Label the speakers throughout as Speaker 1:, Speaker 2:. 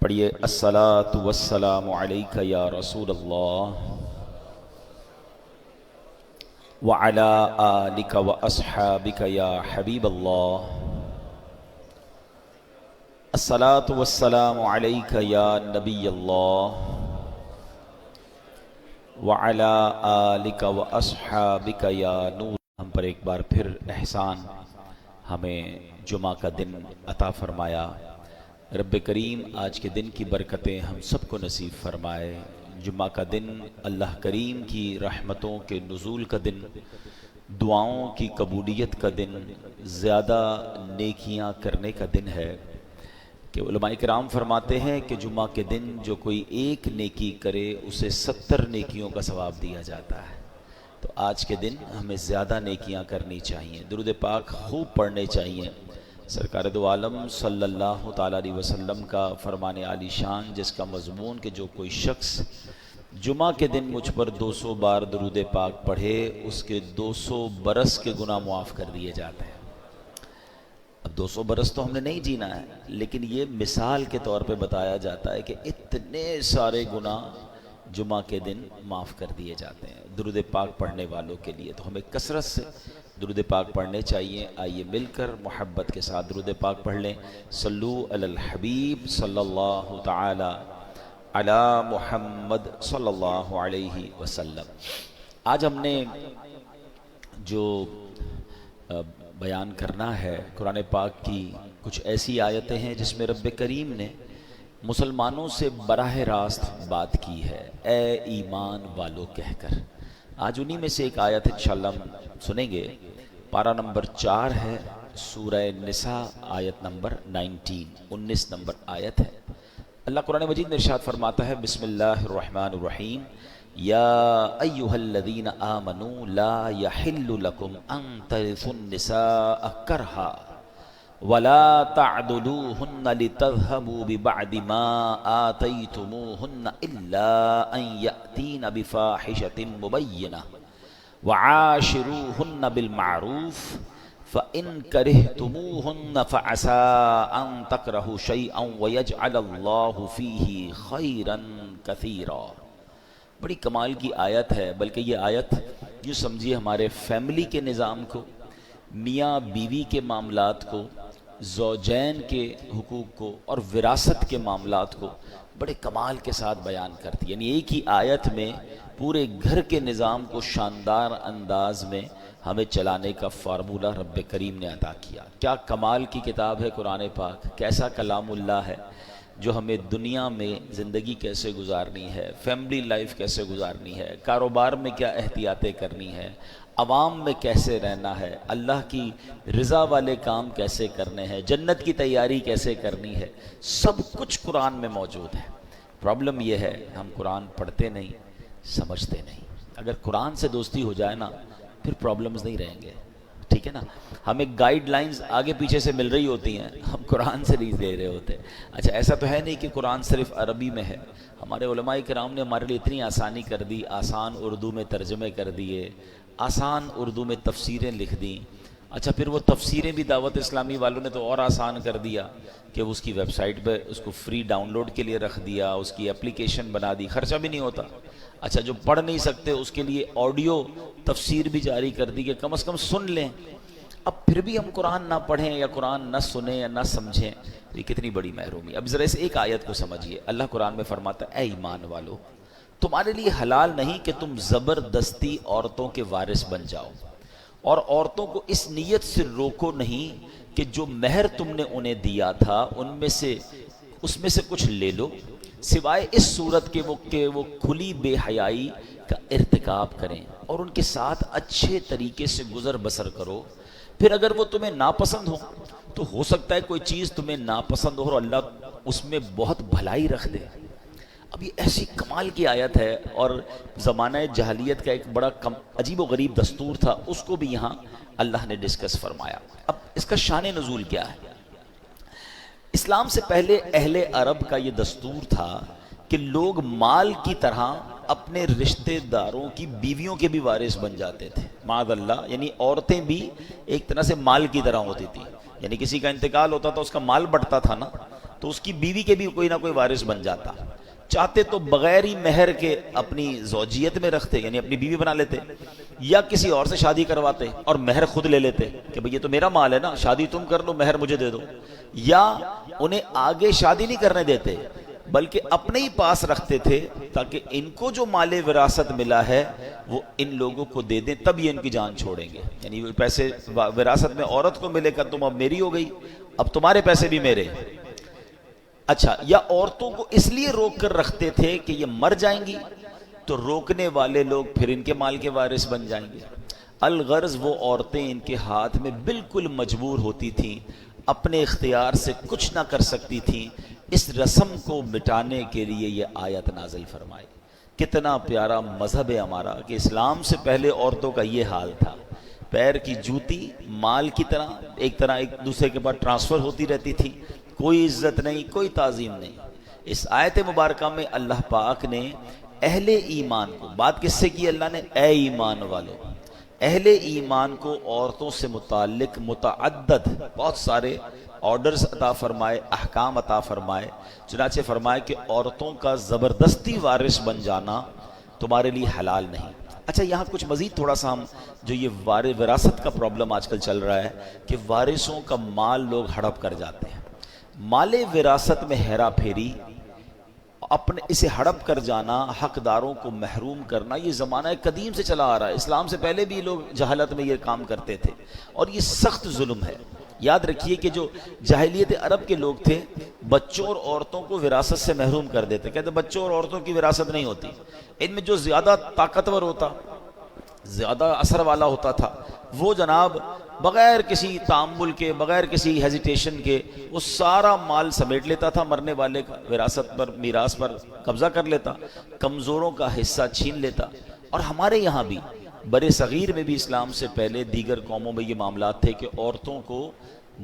Speaker 1: پڑھیے الصلاۃ والسلام علیک یا رسول اللہ وعلی آلک واصحابک یا حبیب اللہ۔ الصلاۃ والسلام علیک یا نبی اللہ وعلی آلک واصحابک یا نور۔ ہم پر ایک بار پھر احسان ہمیں جمعہ کا دن عطا فرمایا۔ رب کریم آج کے دن کی برکتیں ہم سب کو نصیب فرمائے۔ جمعہ کا دن اللہ کریم کی رحمتوں کے نزول کا دن، دعاؤں کی قبولیت کا دن، زیادہ نیکیاں کرنے کا دن ہے کہ علماء کرام فرماتے ہیں کہ جمعہ کے دن جو کوئی ایک نیکی کرے اسے 70 نیکیوں کا ثواب دیا جاتا ہے۔ تو آج کے دن ہمیں زیادہ نیکیاں کرنی چاہیے، درود پاک خوب پڑھنے چاہیے۔ سرکار دو عالم صلی اللہ تعالیٰ علیہ وسلم کا فرمان عالی شان، جس کا مضمون کہ جو کوئی شخص جمعہ کے دن مجھ پر 200 بار درود پاک پڑھے اس کے 200 برس کے گناہ معاف کر دیے جاتے ہیں۔ اب 200 برس تو ہم نے نہیں جینا ہے، لیکن یہ مثال کے طور پہ بتایا جاتا ہے کہ اتنے سارے گناہ جمعہ کے دن معاف کر دیے جاتے ہیں درود پاک پڑھنے والوں کے لیے۔ تو ہمیں کثرت سے درود پاک پڑھنے چاہیے۔ آئیے مل کر محبت کے ساتھ درود پاک پڑھ لیں۔ صلو علی الحبیب صلی اللہ تعالی علی محمد صلی اللہ علیہ وسلم۔ آج ہم نے جو بیان کرنا ہے قرآن پاک کی کچھ ایسی آیتیں ہیں جس میں رب کریم نے مسلمانوں سے براہ راست بات کی ہے، اے ایمان والو کہہ کر۔ آج انہی میں سے ایک آیت انشاءاللہ ہم سنیں گے۔ پارہ نمبر 4 ہے، سورہ نساء، آیت نمبر 19 نمبر آیت ہے۔ اللہ قرآن مجید میں ارشاد فرماتا ہے، بسم اللہ الرحمن الرحیم، یا ایہا الذین آمنوا لا یحل لکم ان ترثوا النساء کرہا ولا تعدلوهن لتذهبوا ببعد ما آتيتموهن إلا أن يأتين بفاحشة مبينة وعاشروهن بالمعروف فإن كرهتموهن فعسى أن تكرهوا شيئا ويجعل الله فيه خيرا كثيرا۔ بڑی کمال کی آیت ہے، بلکہ یہ آیت جو سمجھیے ہمارے فیملی کے نظام کو، میاں بیوی کے معاملات کو، زوجین کے حقوق کو اور وراثت کے معاملات کو بڑے کمال کے ساتھ بیان کرتی ہے۔ یعنی ایک ہی آیت میں پورے گھر کے نظام کو شاندار انداز میں ہمیں چلانے کا فارمولہ رب کریم نے عطا کیا۔ کیا کمال کی کتاب ہے قرآن پاک، کیسا کلام اللہ ہے جو ہمیں دنیا میں زندگی کیسے گزارنی ہے، فیملی لائف کیسے گزارنی ہے، کاروبار میں کیا احتیاطیں کرنی ہے، عوام میں کیسے رہنا ہے، اللہ کی رضا والے کام کیسے کرنے ہیں، جنت کی تیاری کیسے کرنی ہے، سب کچھ قرآن میں موجود ہے۔ پرابلم یہ ہے ہم قرآن پڑھتے نہیں، سمجھتے نہیں۔ اگر قرآن سے دوستی ہو جائے نا پھر پرابلمز نہیں رہیں گے، ٹھیک ہے نا۔ ہمیں گائیڈ لائنز آگے پیچھے سے مل رہی ہوتی ہیں، ہم قرآن سے نہیں دے رہے ہوتے۔ اچھا ایسا تو ہے نہیں کہ قرآن صرف عربی میں ہے، ہمارے علماء کرام نے ہمارے لیے اتنی آسانی کر دی، آسان اردو میں ترجمے کر دیے، آسان اردو میں تفسیریں لکھ دیں۔ اچھا پھر وہ تفسیریں بھی دعوت اسلامی والوں نے تو اور آسان کر دیا کہ اس کی ویب سائٹ پہ اس کو فری ڈاؤن لوڈ کے لیے رکھ دیا، اس کی اپلیکیشن بنا دی، خرچہ بھی نہیں ہوتا۔ اچھا جو پڑھ نہیں سکتے اس کے لیے آڈیو تفسیر بھی جاری کر دی کہ کم از کم سن لیں۔ اب پھر بھی ہم قرآن نہ پڑھیں یا قرآن نہ سنیں یا نہ سمجھیں تو یہ کتنی بڑی محرومی۔ اب ذرا اس ایک آیت کو سمجھیے۔ اللہ قرآن میں فرماتا ہے، اے ایمان والو تمہارے لیے حلال نہیں کہ تم زبردستی عورتوں کے وارث بن جاؤ، اور عورتوں کو اس نیت سے روکو نہیں کہ جو مہر تم نے انہیں دیا تھا اس میں سے کچھ لے لو، سوائے اس صورت کے وہ کھلی بے حیائی کا ارتکاب کریں اور ان کے ساتھ اچھے طریقے سے گزر بسر کرو۔ پھر اگر وہ تمہیں ناپسند ہو تو ہو سکتا ہے کوئی چیز تمہیں ناپسند ہو اور اللہ اس میں بہت بھلائی رکھ دے۔ اب یہ ایسی کمال کی آیت ہے، اور زمانہ جاہلیت کا ایک بڑا عجیب و غریب دستور تھا، اس کو بھی یہاں اللہ نے ڈسکس فرمایا۔ اب اس کا شان نزول کیا ہے؟ اسلام سے پہلے اہل عرب کا یہ دستور تھا کہ لوگ مال کی طرح اپنے رشتہ داروں کی بیویوں کے بھی وارث بن جاتے تھے، معاذ اللہ۔ یعنی عورتیں بھی ایک طرح سے مال کی طرح ہوتی تھی، یعنی کسی کا انتقال ہوتا تھا اس کا مال بٹتا تھا نا، تو اس کی بیوی کے بھی کوئی نہ کوئی وارث بن جاتا. چاہتے تو بغیر ہی مہر کے اپنی زوجیت میں رکھتے، یعنی اپنی بیوی بنا لیتے، یا کسی اور سے شادی کرواتے اور مہر خود لے لیتے کہ بھئی یہ تو میرا مال ہے نا، شادی تم کر لو، مہر مجھے دے دو. یا انہیں آگے شادی نہیں کرنے دیتے بلکہ اپنے ہی پاس رکھتے تھے تاکہ ان کو جو مال وراثت ملا ہے وہ ان لوگوں کو دے دیں، تب یہ ان کی جان چھوڑیں گے. یعنی پیسے وراثت میں عورت کو ملے گا، تم اب میری ہو گئی، اب تمہارے پیسے بھی میرے. اچھا، یا عورتوں کو اس لیے روک کر رکھتے تھے کہ یہ مر جائیں گی تو روکنے والے لوگ پھر ان کے مال کے وارث بن جائیں گے. الغرض وہ عورتیں ان کے ہاتھ میں بالکل مجبور ہوتی تھیں، اپنے اختیار سے کچھ نہ کر سکتی تھیں. اس رسم کو مٹانے کے لیے یہ آیت نازل فرمائی. کتنا پیارا مذہب ہے ہمارا کہ اسلام سے پہلے عورتوں کا یہ حال تھا، پیر کی جوتی مال کی طرح ایک دوسرے کے بعد ٹرانسفر ہوتی رہتی تھی، کوئی عزت نہیں، کوئی تعظیم نہیں. اس آیت مبارکہ میں اللہ پاک نے اہل ایمان کو، بات کس سے کی اللہ نے؟ اے ایمان والو. اہل ایمان کو عورتوں سے متعلق متعدد بہت سارے آرڈرز عطا فرمائے، احکام عطا فرمائے. چنانچہ فرمائے کہ عورتوں کا زبردستی وارث بن جانا تمہارے لیے حلال نہیں. اچھا، یہاں کچھ مزید تھوڑا سا ہم جو یہ وراثت کا پرابلم آج کل چل رہا ہے کہ وارثوں کا مال لوگ ہڑپ کر جاتے ہیں. مال وراثت میں ہیرا پھیری، اپنے اسے ہڑپ کر جانا، حقداروں کو محروم کرنا، یہ زمانہ قدیم سے چلا آ رہا ہے. اسلام سے پہلے بھی لوگ جہالت میں یہ کام کرتے تھے اور یہ سخت ظلم ہے. یاد رکھیے کہ جو جاہلیت عرب کے لوگ تھے بچوں اور عورتوں کو وراثت سے محروم کر دیتے، کہتے بچوں اور عورتوں کی وراثت نہیں ہوتی. ان میں جو زیادہ طاقتور ہوتا، زیادہ اثر والا ہوتا تھا، وہ جناب بغیر کسی تعامل کے، بغیر کسی ہیزیٹیشن کے وہ سارا مال سمیٹ لیتا تھا، مرنے والے کا وراثت پر، میراث پر قبضہ کر لیتا، کمزوروں کا حصہ چھین لیتا. اور ہمارے یہاں بھی برے صغیر میں بھی اسلام سے پہلے دیگر قوموں میں یہ معاملات تھے کہ عورتوں کو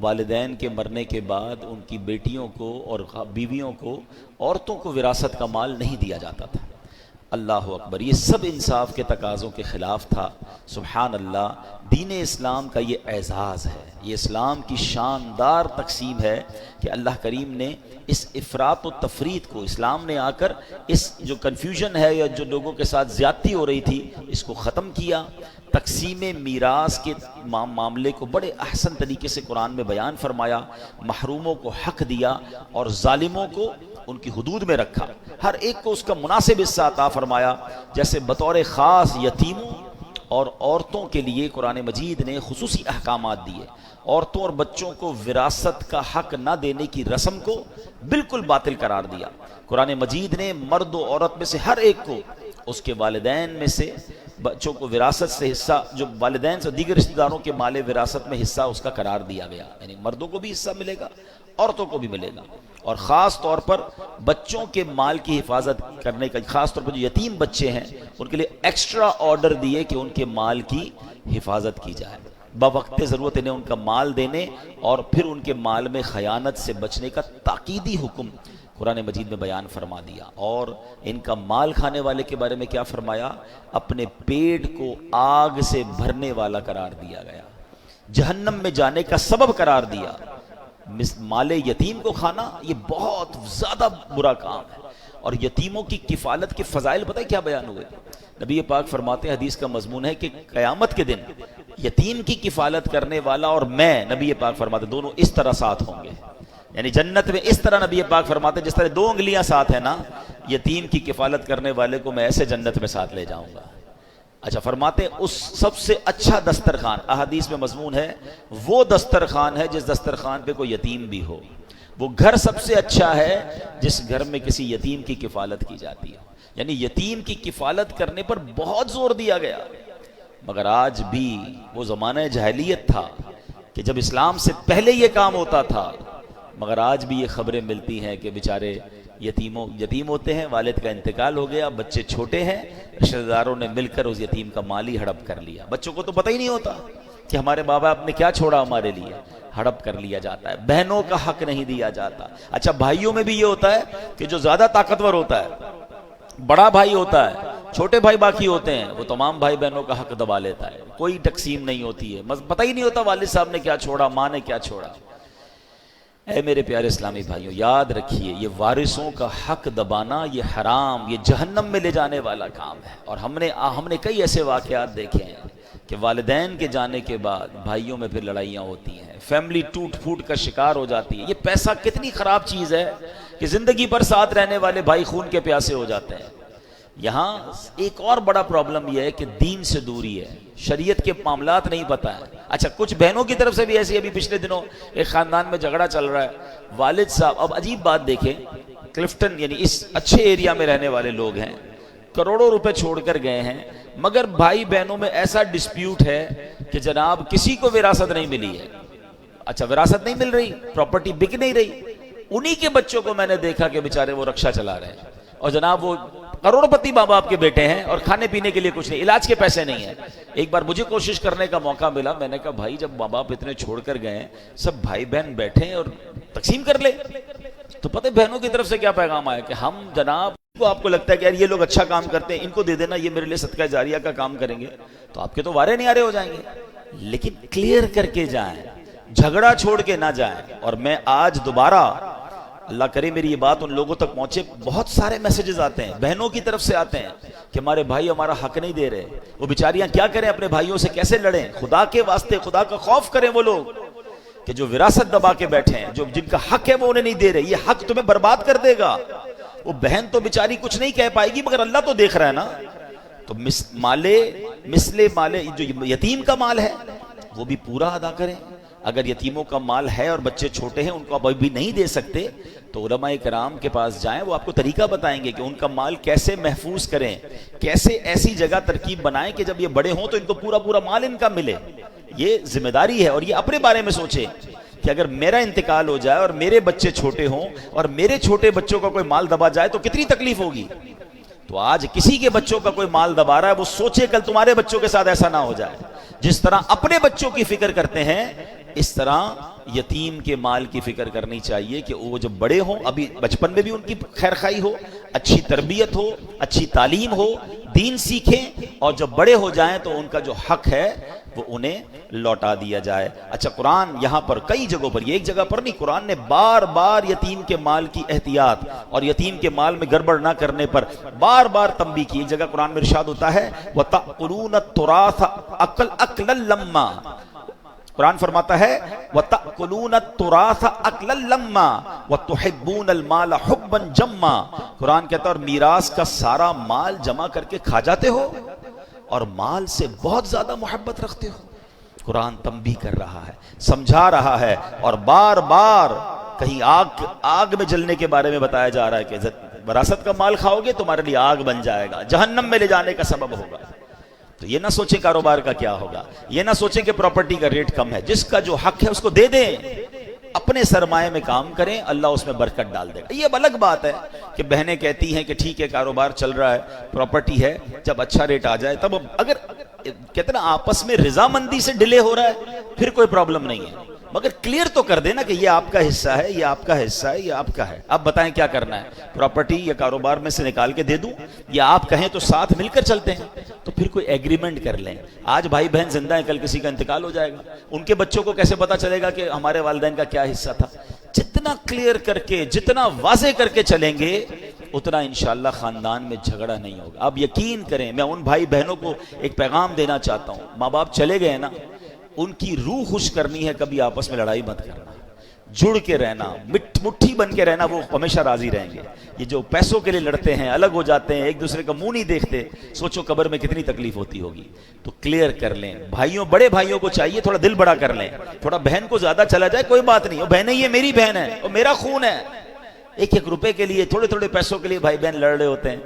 Speaker 1: والدین کے مرنے کے بعد ان کی بیٹیوں کو اور بیویوں کو، عورتوں کو وراثت کا مال نہیں دیا جاتا تھا. اللہ اکبر، یہ سب انصاف کے تقاضوں کے خلاف تھا. سبحان اللہ، دین اسلام کا یہ اعزاز ہے، یہ اسلام کی شاندار تقسیم ہے کہ اللہ کریم نے اس افراط و تفریط کو، اسلام نے آ کر اس جو کنفیوژن ہے یا جو لوگوں کے ساتھ زیادتی ہو رہی تھی، اس کو ختم کیا. تقسیم میراث کے معاملے کو بڑے احسن طریقے سے قرآن میں بیان فرمایا، محروموں کو حق دیا اور ظالموں کو ان کی حدود میں رکھا، ہر ایک کو اس کا مناسب حصہ عطا فرمایا. جیسے بطور خاص یتیموں اور عورتوں کے لیے قرآن مجید نے خصوصی احکامات دیے. عورتوں اور بچوں کو وراثت کا حق نہ دینے کی رسم کو بالکل باطل قرار دیا. قرآن مجید نے مرد و عورت میں سے ہر ایک کو اس کے والدین میں سے بچوں کو وراثت سے حصہ، جو والدین سے دیگر رشتہ داروں کے مال وراثت میں حصہ اس کا قرار دیا گیا. یعنی مردوں کو بھی حصہ ملے گا، عورتوں کو بھی ملے گا. اور خاص طور پر بچوں کے مال کی حفاظت کرنے کا، خاص طور پر جو یتیم بچے ہیں ان کے لیے ایکسٹرا آرڈر دیے کہ ان کے مال کی حفاظت کی جائے. بوقت ضرورت انہیں ان کا مال دینے اور پھر ان کے مال میں خیانت سے بچنے کا تاکیدی حکم قرآن مجید میں بیان فرما دیا. اور ان کا مال کھانے والے کے بارے میں کیا فرمایا؟ اپنے پیٹ کو آگ سے بھرنے والا قرار دیا گیا، جہنم میں جانے کا سبب قرار دیا. مال یتیم کو کھانا یہ بہت زیادہ برا کام ہے. اور یتیموں کی کفالت کے فضائل پتہ ہے کیا بیان ہوئے؟ نبی پاک فرماتے ہیں، حدیث کا مضمون ہے کہ قیامت کے دن یتیم کی کفالت کرنے والا اور میں، نبی پاک فرماتے دونوں اس طرح ساتھ ہوں گے. یعنی جنت میں اس طرح نبی پاک فرماتے جس طرح دو انگلیاں ساتھ ہیں نا، یتیم کی کفالت کرنے والے کو میں ایسے جنت میں ساتھ لے جاؤں گا. اچھا، فرماتے اس سب سے اچھا دسترخوان، احادیث میں مضمون ہے، وہ دسترخوان ہے جس دسترخوان پہ کوئی یتیم بھی ہو. وہ گھر سب سے اچھا ہے جس گھر میں کسی یتیم کی کفالت کی جاتی ہے. یعنی یتیم کی کفالت کرنے پر بہت زور دیا گیا. مگر آج بھی وہ زمانہ جاہلیت تھا کہ جب اسلام سے پہلے یہ کام ہوتا تھا، مگر آج بھی یہ خبریں ملتی ہیں کہ بیچارے یتیم ہوتے ہیں، والد کا انتقال ہو گیا، بچے چھوٹے ہیں، رشتہ داروں نے مل کر اس یتیم کا مال ہی ہڑپ کر لیا. بچوں کو تو پتہ ہی نہیں ہوتا کہ ہمارے ماں باپ نے کیا چھوڑا ہمارے لیے، ہڑپ کر لیا جاتا ہے. بہنوں کا حق نہیں دیا جاتا. اچھا، بھائیوں میں بھی یہ ہوتا ہے کہ جو زیادہ طاقتور ہوتا ہے، بڑا بھائی ہوتا ہے، چھوٹے بھائی باقی ہوتے ہیں، وہ تمام بھائی بہنوں کا حق دبا لیتا ہے. کوئی تقسیم نہیں ہوتی ہے، پتہ ہی نہیں ہوتا والد صاحب نے کیا چھوڑا، ماں نے کیا چھوڑا. اے میرے پیارے اسلامی بھائیوں، یاد رکھیے یہ وارثوں کا حق دبانا یہ حرام، یہ جہنم میں لے جانے والا کام ہے۔ اور ہم نے کئی ایسے واقعات دیکھے ہیں کہ والدین کے جانے کے بعد بھائیوں میں پھر لڑائیاں ہوتی ہیں، فیملی ٹوٹ پھوٹ کا شکار ہو جاتی ہے۔ یہ پیسہ کتنی خراب چیز ہے کہ زندگی بھر ساتھ رہنے والے بھائی خون کے پیاسے ہو جاتے ہیں۔ یہاں ایک اور بڑا پرابلم یہ ہے کہ دین سے دوری ہے، شریعت کے معاملات نہیں پتہ ہے۔ اچھا کچھ بہنوں کی طرف سے بھی ایسی، ابھی پچھلے دنوں ایک خاندان میں جھگڑا چل رہا ہے، والد صاحب، اب عجیب بات دیکھیں، کلفٹن یعنی اس اچھے ایریا میں رہنے والے لوگ ہیں، کروڑوں روپے چھوڑ کر گئے ہیں، مگر بھائی بہنوں میں ایسا ڈسپیوٹ ہے کہ جناب کسی کو وراثت نہیں ملی ہے۔ اچھا وراثت نہیں مل رہی، پراپرٹی بک نہیں رہی، انہی کے بچوں کو میں نے دیکھا کہ بیچارے وہ رکشا چلا رہے ہیں، اور جناب وہ کروڑ پتی ماں باپ کے بیٹے ہیں اور کھانے پینے کے لیے کچھ نہیں، علاج کے پیسے نہیں ہیں۔ ایک بار مجھے کوشش کرنے کا موقع ملا، میں نے کہا بھائی جب ماں باپ اتنے چھوڑ کر گئے ہیں، سب بھائی بہن بیٹھے ہیں اور تقسیم کر لے۔ تو پتہ بہنوں کی طرف سے کیا پیغام آیا کہ ہم جناب کو، آپ کو لگتا ہے کہ یار یہ لوگ اچھا کام کرتے ہیں، ان کو دے دینا، یہ میرے لیے صدقہ جاریہ کا کام کریں گے، تو آپ کے تو وارے نیارے ہو جائیں گے۔ لیکن کلیئر کر کے جائیں، جھگڑا چھوڑ کے نہ جائیں۔ اور میں آج دوبارہ، اللہ کرے میری یہ بات ان لوگوں تک پہنچے، بہت سارے میسیجز آتے ہیں بہنوں کی طرف سے آتے ہیں کہ ہمارے بھائی ہمارا حق نہیں دے رہے، وہ بیچاریاں کیا کریں، اپنے بھائیوں سے کیسے لڑیں۔ خدا کے واسطے خدا کا خوف کریں وہ لوگ کہ جو وراثت دبا کے بیٹھے ہیں، جو جن کا حق ہے وہ انہیں نہیں دے رہے، یہ حق تمہیں برباد کر دے گا۔ وہ بہن تو بیچاری کچھ نہیں کہہ پائے گی مگر اللہ تو دیکھ رہا ہے نا۔ تو مثل مالے جو یتیم کا مال ہے وہ بھی پورا ادا کریں۔ اگر یتیموں کا مال ہے اور بچے چھوٹے ہیں، ان کو ابھی بھی نہیں دے سکتے، تو علماء کرام کے پاس جائیں، وہ آپ کو طریقہ بتائیں گے کہ ان کا مال کیسے محفوظ کریں، کیسے ایسی جگہ ترکیب بنائیں کہ جب یہ بڑے ہوں تو ان کو پورا مال ان کا ملے۔ یہ ذمہ داری ہے، اور یہ اپنے بارے میں سوچیں کہ اگر میرا انتقال ہو جائے اور میرے بچے چھوٹے ہوں اور میرے چھوٹے بچوں کا کوئی مال دبا جائے تو کتنی تکلیف ہوگی۔ تو آج کسی کے بچوں کا کوئی مال دبا رہا ہے، وہ سوچے کل تمہارے بچوں کے ساتھ ایسا نہ ہو جائے۔ جس طرح اپنے بچوں کی فکر کرتے ہیں، اس طرح یتیم کے مال کی فکر کرنی چاہیے کہ وہ جب بڑے ہوں، ابھی بچپن میں بھی ان کی خیر خواہی ہو، اچھی تربیت ہو، اچھی تعلیم ہو، دین سیکھیں، اور جب بڑے ہو جائیں تو ان کا جو حق ہے وہ انہیں لوٹا دیا جائے۔ اچھا قرآن یہاں پر کئی جگہوں پر، یہ ایک جگہ پر نہیں، قرآن نے بار بار یتیم کے مال کی احتیاط اور یتیم کے مال میں گڑبڑ نہ کرنے پر بار بار تنبیہ کی۔ ایک جگہ قرآن میں ارشاد ہوتا ہے وَتَأْكُلُونَ التُّرَاثَ أَكْلًا لَمًّا، قرآن فرماتا ہے وَتَأْكُلُونَ التُّرَاثَ أَكْلًا لَمًّا وَتُحِبُّونَ الْمَالَ حُبًّا جَمًّا، قرآن کہتا ہے اور میراث کا سارا مال جمع کر کے کھا جاتے ہو اور مال سے بہت زیادہ محبت رکھتے ہو۔ قرآن تنبیہ کر رہا ہے، سمجھا رہا ہے، اور بار بار کہیں آگ میں جلنے کے بارے میں بتایا جا رہا ہے کہ وراثت کا مال کھاؤ گے تمہارے لیے آگ بن جائے گا، جہنم میں لے جانے کا سبب ہوگا۔ تو یہ نہ سوچیں کاروبار کا کیا ہوگا، یہ نہ سوچیں کہ پراپرٹی کا ریٹ کم ہے، جس کا جو حق ہے اس کو دے دیں، اپنے سرمایہ میں کام کریں، اللہ اس میں برکت ڈال دے گا۔ یہ اب الگ بات ہے کہ بہنیں کہتی ہیں کہ ٹھیک ہے کاروبار چل رہا ہے، پراپرٹی ہے، جب اچھا ریٹ آ جائے تب، اگر کتنا آپس میں رضامندی سے ڈیلے ہو رہا ہے پھر کوئی پرابلم نہیں ہے، مگر کلیئر تو کر دینا کہ یہ آپ کا حصہ ہے، یہ آپ کا حصہ ہے، یہ آپ کا ہے، آپ بتائیں کیا کرنا ہے، پراپرٹی یا کاروبار میں سے نکال کے دے دوں، یا آپ کہیں تو ساتھ مل کر چلتے ہیں، تو پھر کوئی ایگریمنٹ کر لیں۔ آج بھائی بہن زندہ ہیں، کل کسی کا انتقال ہو جائے گا، ان کے بچوں کو کیسے پتا چلے گا کہ ہمارے والدین کا کیا حصہ تھا۔ جتنا کلیئر کر کے، جتنا واضح کر کے چلیں گے، اتنا انشاءاللہ خاندان میں جھگڑا نہیں ہوگا۔ آپ یقین کریں، میں ان بھائی بہنوں کو ایک پیغام دینا چاہتا ہوں، ماں باپ چلے گئے نا، ان کی روح خوش کرنی ہے، کبھی آپس میں لڑائی مت کرنا، جڑ کے رہنا، مٹھی بن کے رہنا، وہ ہمیشہ راضی رہیں گے۔ یہ جو پیسوں کے لیے لڑتے ہیں، الگ ہو جاتے ہیں، ایک دوسرے کا منہ نہیں دیکھتے، سوچو قبر میں کتنی تکلیف ہوتی ہوگی۔ تو کلیئر کر لیں، بھائیوں، بڑے بھائیوں کو چاہیے تھوڑا دل بڑا کر لیں، تھوڑا بہن کو زیادہ چلا جائے کوئی بات نہیں، وہ بہنیں یہ میری بہن ہے، وہ میرا خون ہے۔ ایک ایک روپے کے لیے، تھوڑے تھوڑے پیسوں کے لیے بھائی بہن لڑ رہے ہوتے ہیں،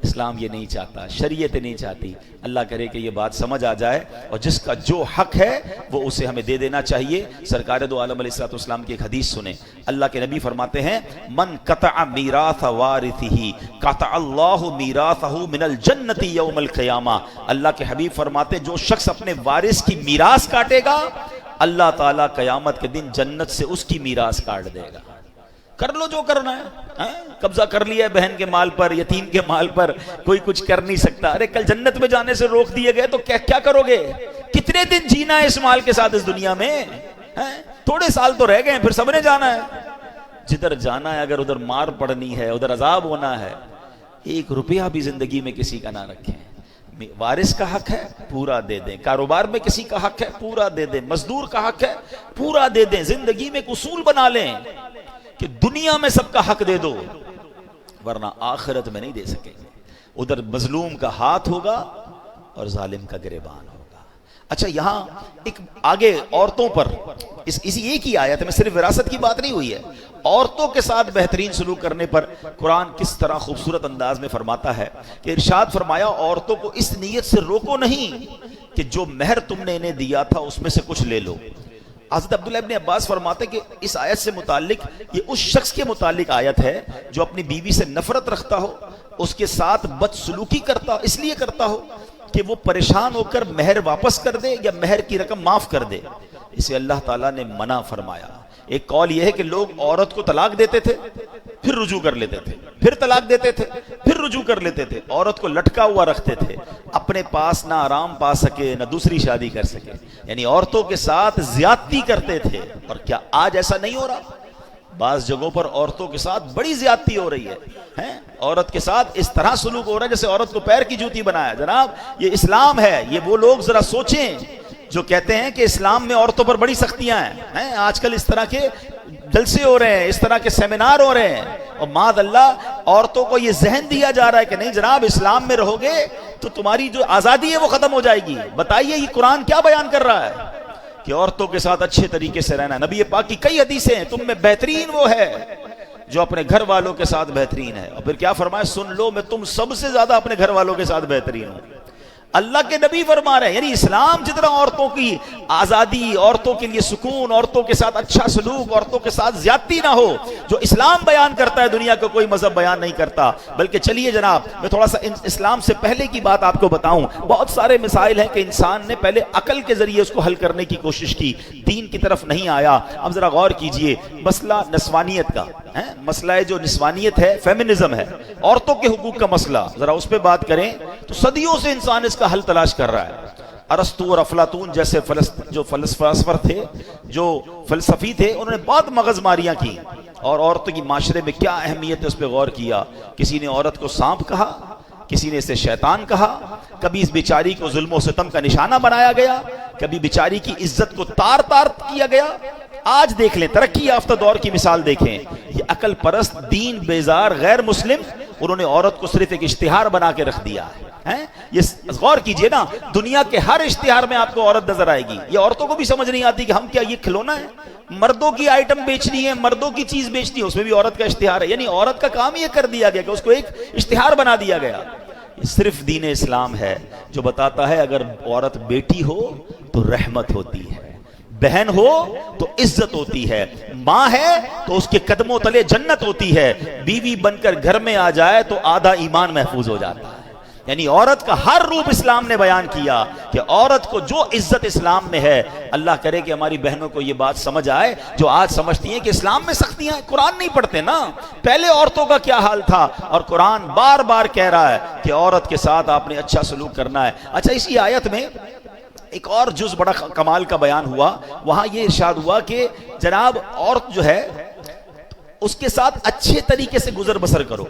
Speaker 1: اسلام یہ نہیں چاہتا، شریعت نہیں چاہتی۔ اللہ کرے کہ یہ بات سمجھ آ جائے، اور جس کا جو حق ہے وہ اسے ہمیں دے دینا چاہیے۔ سرکار دو عالم علیہ الصلوۃ والسلام کی ایک حدیث سنیں، اللہ کے نبی فرماتے ہیں من قطع میراث وارثہ قطع اللہ میراثہ من الجنۃ یوم القیامہ، اللہ کے حبیب فرماتے ہیں جو شخص اپنے وارث کی میراث کاٹے گا، اللہ تعالیٰ قیامت کے دن جنت سے اس کی میراث کاٹ دے گا۔ کر لو جو کرنا ہے، قبضہ کر لیا ہے بہن کے مال پر، یتیم کے مال پر، کوئی کچھ کر نہیں سکتا۔ ارے کل جنت میں جانے سے روک دیے گئے تو کیا کرو گے؟ کتنے دن جینا ہے اس مال کے ساتھ اس دنیا میں؟ تھوڑے سال تو رہ گئے ہیں، پھر سب نے جانا ہے۔ جدھر جانا ہے، اگر ادھر مار پڑنی ہے، ادھر عذاب ہونا ہے، 1 روپیہ بھی زندگی میں کسی کا نہ رکھیں۔ وارث کا حق ہے پورا دے دیں، کاروبار میں کسی کا حق ہے پورا دے دیں، مزدور کا حق ہے پورا دے دیں۔ زندگی میں ایک اصول بنا لیں کہ دنیا میں سب کا حق دے دو، ورنہ آخرت میں نہیں دے سکیں گے۔ ادھر مظلوم کا ہاتھ ہوگا اور ظالم کا گریبان ہوگا۔ اچھا، یہاں ایک آگے عورتوں پر اسی ایک ہی آیت میں صرف وراثت کی بات نہیں ہوئی ہے، عورتوں کے ساتھ بہترین سلوک کرنے پر قرآن کس طرح خوبصورت انداز میں فرماتا ہے کہ ارشاد فرمایا عورتوں کو اس نیت سے روکو نہیں کہ جو مہر تم نے انہیں دیا تھا اس میں سے کچھ لے لو۔ حضرت عبداللہ ابن عباس فرماتے کہ اس آیت سے متعلق یہ اس شخص کے متعلق آیت ہے جو اپنی بیوی سے نفرت رکھتا ہو، اس کے ساتھ بدسلوکی کرتا ہو، اس لیے کرتا ہو کہ وہ پریشان ہو کر مہر واپس کر دے یا مہر کی رقم معاف کر دے، اسے اللہ تعالیٰ نے منع فرمایا۔ ایک قول یہ ہے کہ لوگ عورت کو طلاق دیتے تھے پھر رجوع کر لیتے تھے، پھر طلاق دیتے تھے پھر رجوع کر لیتے تھے، عورت کو لٹکا ہوا رکھتے تھے، اپنے پاس نہ آرام پا سکے نہ دوسری شادی کر سکے، یعنی عورتوں کے ساتھ زیادتی کرتے تھے۔ اور کیا آج ایسا نہیں ہو رہا؟ بعض جگہوں پر عورتوں کے ساتھ بڑی زیادتی ہو رہی ہے، عورت کے ساتھ اس طرح سلوک ہو رہا ہے جیسے عورت کو پیر کی جوتی بنایا۔ جناب یہ اسلام ہے، یہ وہ لوگ ذرا سوچیں جو کہتے ہیں کہ اسلام میں عورتوں پر بڑی سختیاں ہیں۔ آج کل اس طرح کے جلسے ہو رہے ہیں، اس طرح کے سیمینار ہو رہے ہیں، اور معاذ اللہ عورتوں کو یہ ذہن دیا جا رہا ہے کہ نہیں جناب اسلام میں رہو گے تو تمہاری جو آزادی ہے وہ ختم ہو جائے گی۔ بتائیے یہ قرآن کیا بیان کر رہا ہے کہ عورتوں کے ساتھ اچھے طریقے سے رہنا۔ نبی پاک کی کئی حدیثیں ہیں، تم میں بہترین وہ ہے جو اپنے گھر والوں کے ساتھ بہترین ہے، اور پھر کیا فرمایا، سن لو میں تم سب سے زیادہ اپنے گھر والوں کے ساتھ بہترین ہوں۔ اللہ کے نبی فرما رہے ہیں، یعنی اسلام جتنا عورتوں کی آزادی، عورتوں کے لیے سکون، عورتوں کے ساتھ اچھا سلوک، عورتوں کے ساتھ زیادتی نہ ہو، جو اسلام بیان کرتا ہے دنیا کا کوئی مذہب بیان نہیں کرتا۔ بلکہ چلیے جناب میں تھوڑا سا اسلام سے پہلے کی بات آپ کو بتاؤں۔ بہت سارے مسائل ہیں کہ انسان نے پہلے عقل کے ذریعے اس کو حل کرنے کی کوشش کی، دین کی طرف نہیں آیا۔ اب ذرا غور کیجئے، مسئلہ نسوانیت کا مسئلہ ہے، جو نسوانیت ہے، فیمنزم ہے، عورتوں کے حقوق کا مسئلہ، ذرا اس پہ بات کریں تو صدیوں سے انسان اس کا حل تلاش کر رہا ہے۔ ارسطو اور افلاطون جیسے جو فلسفہ تھے، جو فلسفی تھے، انہوں نے بہت مغز ماریاں کی اور عورتوں کی معاشرے میں کیا اہمیت ہے اس پہ غور کیا۔ کسی نے عورت کو سانپ کہا، کسی نے اسے شیطان کہا، کبھی اس بیچاری کو ظلم و ستم کا نشانہ بنایا گیا، کبھی بیچاری کی عزت کو تار تار کیا گیا۔ آج دیکھ لیں ترقی یافتہ دور کی مثال دیکھیں، یہ عقل پرست دین بیزار غیر مسلم، انہوں نے عورت کو صرف ایک اشتہار بنا کے رکھ دیا ہے۔ یہ غور کیجئے نا، دنیا کے ہر اشتہار میں آپ کو عورت نظر آئے گی۔ یہ عورتوں کو بھی سمجھ نہیں آتی کہ ہم کیا یہ کھلونا ہے، مردوں کی آئٹم بیچنی ہے، مردوں کی چیز بیچنی ہے، اس میں بھی عورت کا اشتہار ہے۔ یعنی عورت کا کام یہ کر دیا گیا کہ اس کو ایک اشتہار بنا دیا گیا۔ یہ صرف دین اسلام ہے جو بتاتا ہے اگر عورت بیٹی ہو تو رحمت ہوتی ہے، بہن ہو تو عزت ہوتی ہے، ماں ہے تو اس کے قدموں تلے جنت ہوتی ہے، بیوی بن کر گھر میں آ جائے تو آدھا ایمان محفوظ ہو جاتا ہے۔ یعنی عورت کا ہر روپ اسلام نے بیان کیا کہ عورت کو جو عزت اسلام میں ہے، اللہ کرے کہ ہماری بہنوں کو یہ بات سمجھ آئے جو آج سمجھتی ہیں کہ اسلام میں سختیاں ہیں، قرآن نہیں پڑھتے نا، پہلے عورتوں کا کیا حال تھا، اور قرآن بار بار کہہ رہا ہے کہ عورت کے ساتھ آپ نے اچھا سلوک کرنا ہے۔ اچھا، اسی آیت میں ایک اور جز بڑا کمال کا بیان ہوا، وہاں یہ ارشاد ہوا کہ جناب عورت جو ہے اس کے ساتھ اچھے طریقے سے گزر بسر کرو۔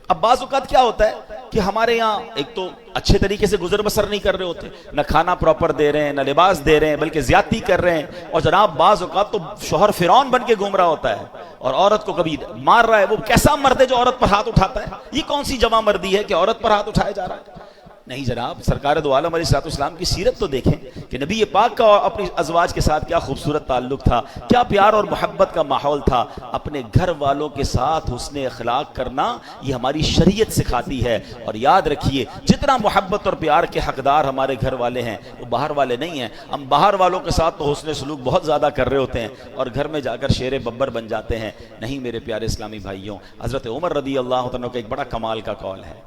Speaker 1: اب بعض اوقات کیا ہوتا ہے کہ ہمارے یہاں ایک تو اچھے طریقے سے گزر بسر نہیں کر رہے ہوتے، نہ کھانا پراپر دے رہے ہیں، نہ لباس دے رہے ہیں، بلکہ زیادتی کر رہے ہیں، اور جناب بعض اوقات تو شوہر فرعون بن کے گھوم رہا ہوتا ہے اور عورت کو کبھی مار رہا ہے۔ وہ کیسا مرد ہے جو عورت پر ہاتھ اٹھاتا ہے؟ یہ کون سی جمع مردی ہے کہ عورت پر ہاتھ اٹھایا جا رہا ہے؟ نہیں جناب، سرکار دو عالم علیہ السلام کی سیرت تو دیکھیں کہ نبی پاک کا اپنی ازواج کے ساتھ کیا خوبصورت تعلق تھا، کیا پیار اور محبت کا ماحول تھا۔ اپنے گھر والوں کے ساتھ حسن اخلاق کرنا یہ ہماری شریعت سکھاتی ہے۔ اور یاد رکھیے جتنا محبت اور پیار کے حقدار ہمارے گھر والے ہیں وہ باہر والے نہیں ہیں۔ ہم باہر والوں کے ساتھ تو حسن سلوک بہت زیادہ کر رہے ہوتے ہیں اور گھر میں جا کر شیر ببر بن جاتے ہیں۔ نہیں میرے پیارے اسلامی بھائیوں، حضرت عمر رضی اللہ عنہ کا ایک بڑا کمال کا قول ہے،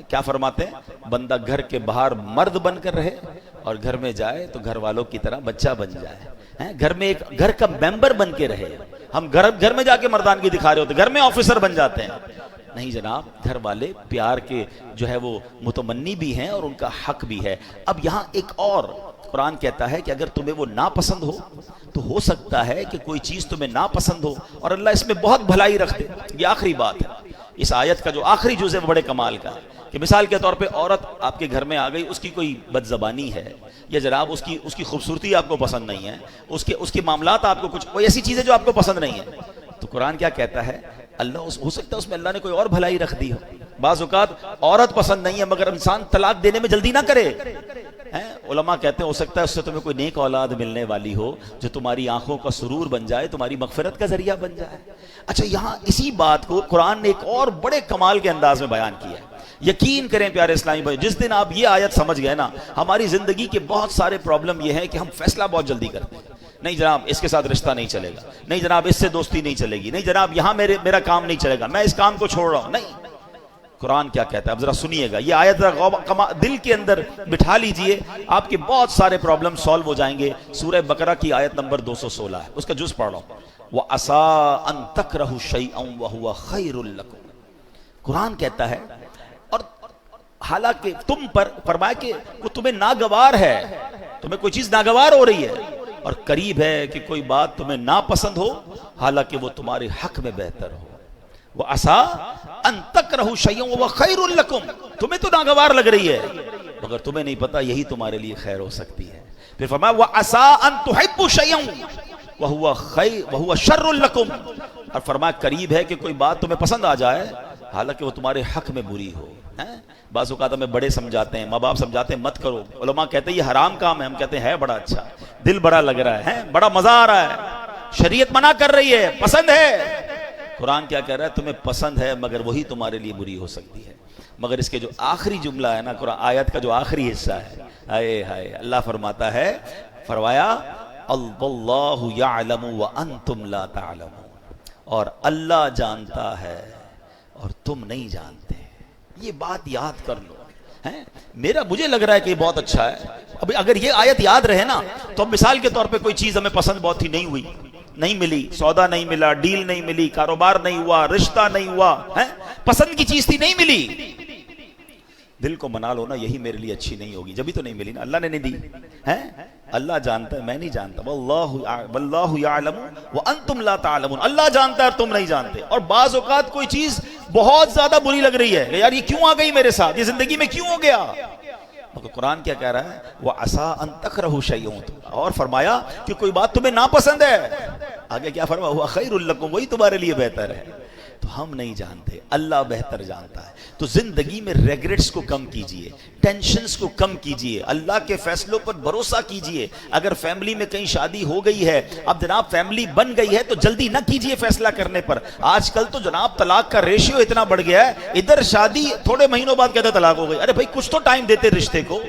Speaker 1: کیا فرماتے ہیں؟ بندہ گھر کے باہر مرد بن کر رہے اور گھر میں جائے تو گھر والوں کی طرح بچہ بن جائے، گھر میں ایک گھر کا ممبر بن کے رہے۔ ہم گھر میں جا کے مردانگی دکھا رہے ہوتے، گھر میں آفیسر بن جاتے ہیں۔ نہیں جناب، گھر والے پیار کے جو ہے وہ متمنی بھی ہیں اور ان کا حق بھی ہے۔ اب یہاں ایک اور قرآن کہتا ہے کہ اگر تمہیں وہ ناپسند تو ہو سکتا ہے کہ کوئی چیز تمہیں ناپسند ہو اور اللہ اس میں بہت بھلائی رکھ دے۔ یہ آخری بات ہے اس آیت کا، جو آخری جزء ہے بڑے کمال کا، کہ مثال کے طور پہ عورت آپ کے گھر میں آ گئی، اس کی کوئی بد زبانی ہے یا جناب اس کی خوبصورتی آپ کو پسند نہیں ہے، اس کے معاملات آپ کو کچھ کوئی ایسی چیزیں جو آپ کو پسند نہیں ہے، تو قرآن کیا کہتا ہے؟ اللہ ہو سکتا ہے اس میں اللہ نے کوئی اور بھلائی رکھ دی ہو۔ بعض اوقات عورت پسند نہیں ہے مگر انسان طلاق دینے میں جلدی نہ کرے، علماء کہتے ہیں ہو سکتا ہے اس سے تمہیں کوئی نیک اولاد ملنے والی ہو جو تمہاری آنکھوں کا سرور بن جائے، تمہاری مغفرت کا ذریعہ بن جائے۔ اچھا، یہاں اسی بات کو قرآن نے ایک اور بڑے کمال کے انداز میں بیان کیا ہے۔ یقین کریں پیارے اسلامی بھائی، جس دن آپ یہ آیت سمجھ گئے نا، ہماری زندگی کے بہت سارے پرابلم یہ ہے کہ ہم فیصلہ بہت جلدی کرتے ہیں۔ نہیں جناب اس کے ساتھ رشتہ نہیں چلے گا، نہیں جناب اس سے دوستی نہیں چلے گی، نہیں جناب یہاں میرا کام نہیں چلے گا، میں اس کام کو چھوڑ رہا ہوں۔ نہیں، قرآن کیا کہتا ہے اب ذرا سنیے گا، یہ آیت ذرا دل کے اندر بٹھا لیجئے، آپ کے بہت سارے پرابلم سالو ہو جائیں گے۔ سورہ بقرہ کی آیت نمبر 216 ہے، اس کا جز پڑھ رہا ہوں۔ وَعَسَىٰ أَن تَكْرَهُ شَيْئًا وَهُوَ خَيْرٌ لَكُمْ، قرآن کہتا ہے، اور حالانکہ تم پر فرمایا کہ وہ تمہیں ناگوار ہے، تمہیں کوئی چیز ناگوار ہو رہی ہے، اور قریب ہے کہ کوئی بات تمہیں ناپسند ہو حالانکہ وہ تمہارے حق میں بہتر ہو۔ وَعَسَىٰ أَن تَكْرَهُ شَيْئًا وَهُوَ خَيْرٌ لَكُمْ، تمہیں تو ناگوار لگ رہی ہے مگر تمہیں نہیں پتا یہی تمہارے لیے خیر ہو سکتی ہے۔ پھر فرمایا وَعَسَىٰ أَن تُحِبُّوا شَيْئًا وَهُوَ شَرٌّ لَكُمْ، اور فرمایا قریب ہے کہ کوئی بات تمہیں پسند آ جائے حالانکہ وہ تمہارے حق میں بری ہو۔ بعض اوقات ہمیں بڑے سمجھاتے ہیں، ماں باپ سمجھاتے ہیں مت کرو، علماء کہتے ہیں یہ حرام کام ہے، ہم کہتے ہیں بڑا اچھا، دل بڑا لگ رہا ہے، بڑا مزہ آ رہا ہے، شریعت منع کر رہی ہے، پسند ہے۔ قرآن کیا کہہ رہا ہے؟ تمہیں پسند ہے مگر وہی تمہارے لیے بری ہو سکتی ہے۔ مگر اس کے جو آخری جملہ ہے نا، قرآن آیت کا جو آخری حصہ ہے، ہائے ہائے، اللہ فرماتا ہے، فرمایا اللہ یعلم وانتم لا تعلمون، اور اللہ جانتا ہے اور تم نہیں جانتے۔ یہ بات یاد کر لو، مجھے لگ رہا ہے کہ یہ بہت اچھا ہے۔ اب اگر یہ آیت یاد رہے نا تو اب مثال کے طور پہ کوئی چیز ہمیں پسند بہت تھی، نہیں ہوئی، نہیں ملی، سودا نہیں ملا، ڈیل نہیں ملی، کاروبار نہیں ہوا، رشتہ نہیں ہوا، پسند کی چیز تھی نہیں ملی، دل کو منا لو نا یہی میرے لیے اچھی نہیں ہوگی، جبھی تو نہیں ملی نا، اللہ نے نہیں دی، اللہ جانتا ہے میں نہیں جانتا، واللہ یعلم وانتم لا تعلمون، اللہ جانتا ہے اور تم نہیں جانتے۔ اور بعض اوقات کوئی چیز بہت زیادہ بری لگ رہی ہے، یار یہ کیوں آ گئی میرے ساتھ، یہ زندگی میں کیوں ہو گیا؟ قرآن کیا کہہ رہا ہے؟ وَعَسَىٰ أَن تَكْرَهُ شَيْئًا، اور فرمایا کہ کوئی بات تمہیں ناپسند ہے، آگے کیا فرمایا؟ هُوَ خَيْرٌ لَكُمْ، وہی تمہارے لیے بہتر ہے۔ تو ہم نہیں جانتے، اللہ بہتر جانتا ہے۔ تو زندگی میں ریگریٹس کو کم کیجئے، ٹینشنز کو کم کیجئے، اللہ کے فیصلوں پر بھروسہ کیجئے۔ اگر فیملی میں کہیں شادی ہو گئی ہے، اب جناب فیملی بن گئی ہے تو جلدی نہ کیجئے فیصلہ کرنے پر۔ آج کل تو جناب طلاق کا ریشیو اتنا بڑھ گیا ہے، ادھر شادی تھوڑے مہینوں بعد کہتے طلاق ہو گئی، ارے بھائی کچھ تو ٹائم دیتے رشتے کو۔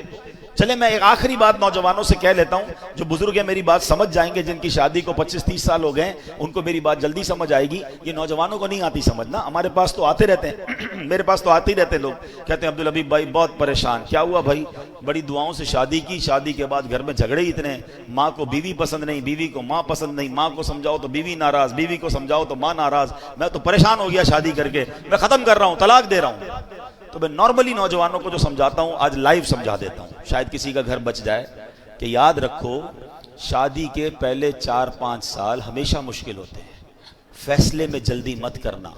Speaker 1: چلے میں ایک آخری بات نوجوانوں سے کہہ لیتا ہوں، جو بزرگ ہیں میری بات سمجھ جائیں گے، جن کی شادی کو 25-30 سال ہو گئے ان کو میری بات جلدی سمجھ آئے گی، یہ نوجوانوں کو نہیں آتی سمجھنا۔ ہمارے پاس تو آتے رہتے ہیں، میرے پاس تو آتے ہی رہتے لوگ، کہتے ہیں عبدالحبیب بھائی بہت پریشان، کیا ہوا بھائی؟ بڑی دعاؤں سے شادی کی، شادی کے بعد گھر میں جھگڑے اتنے، ماں کو بیوی پسند نہیں، بیوی کو ماں پسند نہیں، ماں کو سمجھاؤ تو بیوی ناراض، بیوی کو سمجھاؤ تو ماں ناراض، میں تو پریشان ہو گیا شادی کر کے، میں ختم کر رہا ہوں، طلاق دے رہا ہوں۔ تو میں نارملی نوجوانوں کو جو سمجھاتا ہوں آج لائیو سمجھا دیتا ہوں، شاید کسی کا گھر بچ جائے، کہ یاد رکھو شادی کے پہلے 4-5 سال ہمیشہ مشکل ہوتے ہیں، فیصلے میں جلدی مت کرنا۔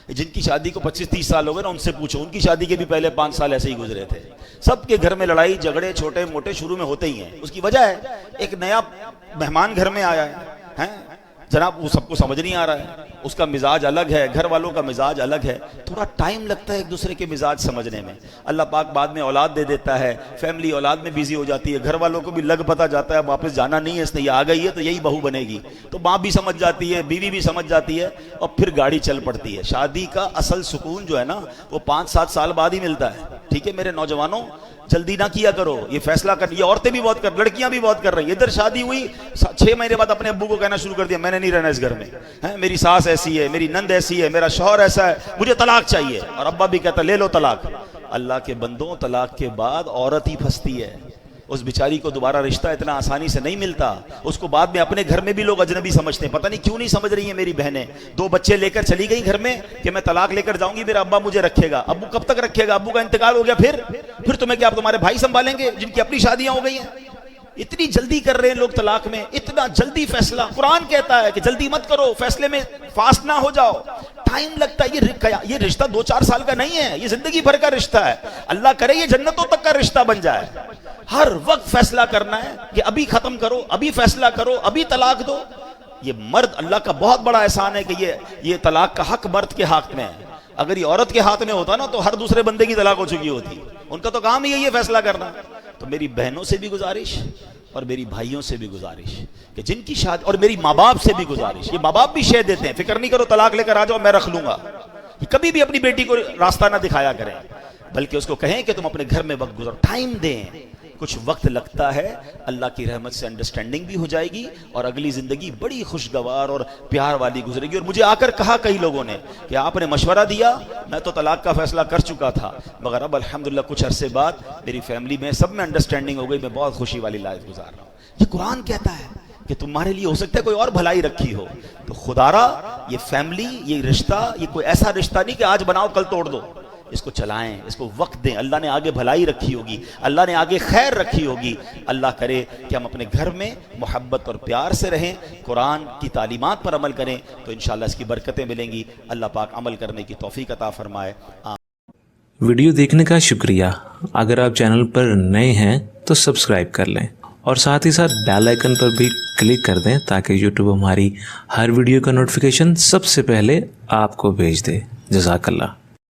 Speaker 1: جن کی شادی کو 25-30 سال ہو گئے نا ان سے پوچھو، ان کی شادی کے بھی پہلے 5 سال ایسے ہی گزرے تھے۔ سب کے گھر میں لڑائی جھگڑے چھوٹے موٹے شروع میں ہوتے ہی ہیں، اس کی وجہ ہے ایک نیا مہمان گھر میں آیا ہے، جناب وہ سب کو سمجھ نہیں آ رہا ہے، اس کا مزاج الگ ہے، گھر والوں کا مزاج الگ ہے، تھوڑا ٹائم لگتا ہے ایک دوسرے کے مزاج سمجھنے میں۔ اللہ پاک بعد میں اولاد دے دیتا ہے، فیملی اولاد میں بیزی ہو جاتی ہے، گھر والوں کو بھی لگ پتہ جاتا ہے واپس جانا نہیں ہے، اس نے یہ آ گئی ہے تو یہی بہو بنے گی، تو ماں بھی سمجھ جاتی ہے، بیوی بھی سمجھ جاتی ہے، اور پھر گاڑی چل پڑتی ہے۔ شادی کا اصل سکون جو ہے نا وہ 5-7 سال بعد ہی ملتا ہے۔ ٹھیک ہے میرے نوجوانوں، جلدی نہ کیا کرو یہ فیصلہ کر، یہ عورتیں بھی بہت کر، لڑکیاں بھی بہت کر رہی ہیں۔ ادھر شادی ہوئی 6 مہینے بعد اپنے ابو کو کہنا شروع کر دیا میں نے نہیں رہنا اس گھر میں، میری ساس ایسی ہے، میری نند ایسی ہے، میرا شوہر ایسا ہے، مجھے طلاق چاہیے، اور ابا بھی کہتا لے لو طلاق۔ اللہ کے بندوں، طلاق کے بعد عورت ہی پھنستی ہے، اس بیچاری کو دوبارہ رشتہ اتنا آسانی سے نہیں ملتا. اس کو بعد میں اپنے گھر میں بھی لوگ اجنبی سمجھتے ہیں. پتہ نہیں کیوں نہیں سمجھ رہی ہیں میری بہنیں. 2 بچے لے کر چلی گئی گھر میں کہ میں طلاق لے کر جاؤں گی, میرا ابا مجھے رکھے گا. ابو کب تک رکھے گا؟ ابو کا انتقال ہو گیا, پھر تمہیں کیا تمہارے بھائی سنبھالیں گے جن کی اپنی شادیاں ہو گئی ہیں؟ اتنی جلدی کر رہے ہیں لوگ طلاق میں, اتنا جلدی فیصلہ. قرآن کہتا ہے کہ جلدی مت کرو, فیصلے میں فاسٹ نہ ہو جاؤ, ٹائم لگتا ہے. یہ رشتہ 2-4 سال کا نہیں ہے, یہ زندگی بھر کا رشتہ ہے. اللہ کرے یہ جنتوں تک کا رشتہ بن جائے. ہر وقت فیصلہ کرنا ہے کہ ابھی ختم کرو, ابھی فیصلہ کرو, ابھی طلاق دو. یہ مرد, اللہ کا بہت بڑا احسان ہے کہ یہ طلاق کا حق مرد کے ہاتھ میں ہے. اگر یہ عورت کے ہاتھ میں ہوتا نا تو ہر دوسرے بندے کی طلاق ہو چکی ہوتی. ان کا تو کام ہی یہی ہے فیصلہ کرنا. تو میری بہنوں سے بھی گزارش اور میری بھائیوں سے بھی گزارش کہ جن کی شادی, اور میری ماں باپ سے بھی گزارش. یہ ماں باپ بھی شے دیتے ہیں, فکر نہیں کرو طلاق لے کر آ جاؤ میں رکھ لوں گا. کبھی بھی اپنی بیٹی کو راستہ نہ دکھایا کریں, بلکہ اس کو کہیں کہ تم اپنے گھر میں وقت گزارو, ٹائم دیں. کچھ وقت لگتا ہے, اللہ کی رحمت سے انڈرسٹینڈنگ بھی ہو جائے گی اور اگلی زندگی بڑی خوشگوار اور پیار والی گزرے گی. اور مجھے آ کر کہا کئی لوگوں نے کہ آپ نے مشورہ دیا, میں تو طلاق کا فیصلہ کر چکا تھا, مگر اب الحمدللہ کچھ عرصے بعد میری فیملی میں سب میں انڈرسٹینڈنگ ہو گئی, میں بہت خوشی والی لائف گزار رہا ہوں. یہ قرآن کہتا ہے کہ تمہارے لیے ہو سکتا ہے کوئی اور بھلائی رکھی ہو. تو خدا را یہ فیملی, یہ رشتہ, یہ کوئی ایسا رشتہ نہیں کہ آج بناؤ کل توڑ دو. اس کو چلائیں, اس کو وقت دیں. اللہ نے آگے بھلائی رکھی ہوگی, اللہ نے آگے خیر رکھی ہوگی. اللہ کرے کہ ہم اپنے گھر میں محبت اور پیار سے رہیں, قرآن کی تعلیمات پر عمل کریں, تو انشاءاللہ اس کی برکتیں ملیں گی. اللہ پاک عمل کرنے کی توفیق عطا فرمائے.
Speaker 2: ویڈیو دیکھنے کا شکریہ. اگر آپ چینل پر نئے ہیں تو سبسکرائب کر لیں اور ساتھ ہی ساتھ بیل آئیکن پر بھی کلک کر دیں تاکہ یوٹیوب ہماری ہر ویڈیو کا نوٹیفیکیشن سب سے پہلے آپ کو بھیج دے. جزاک اللہ.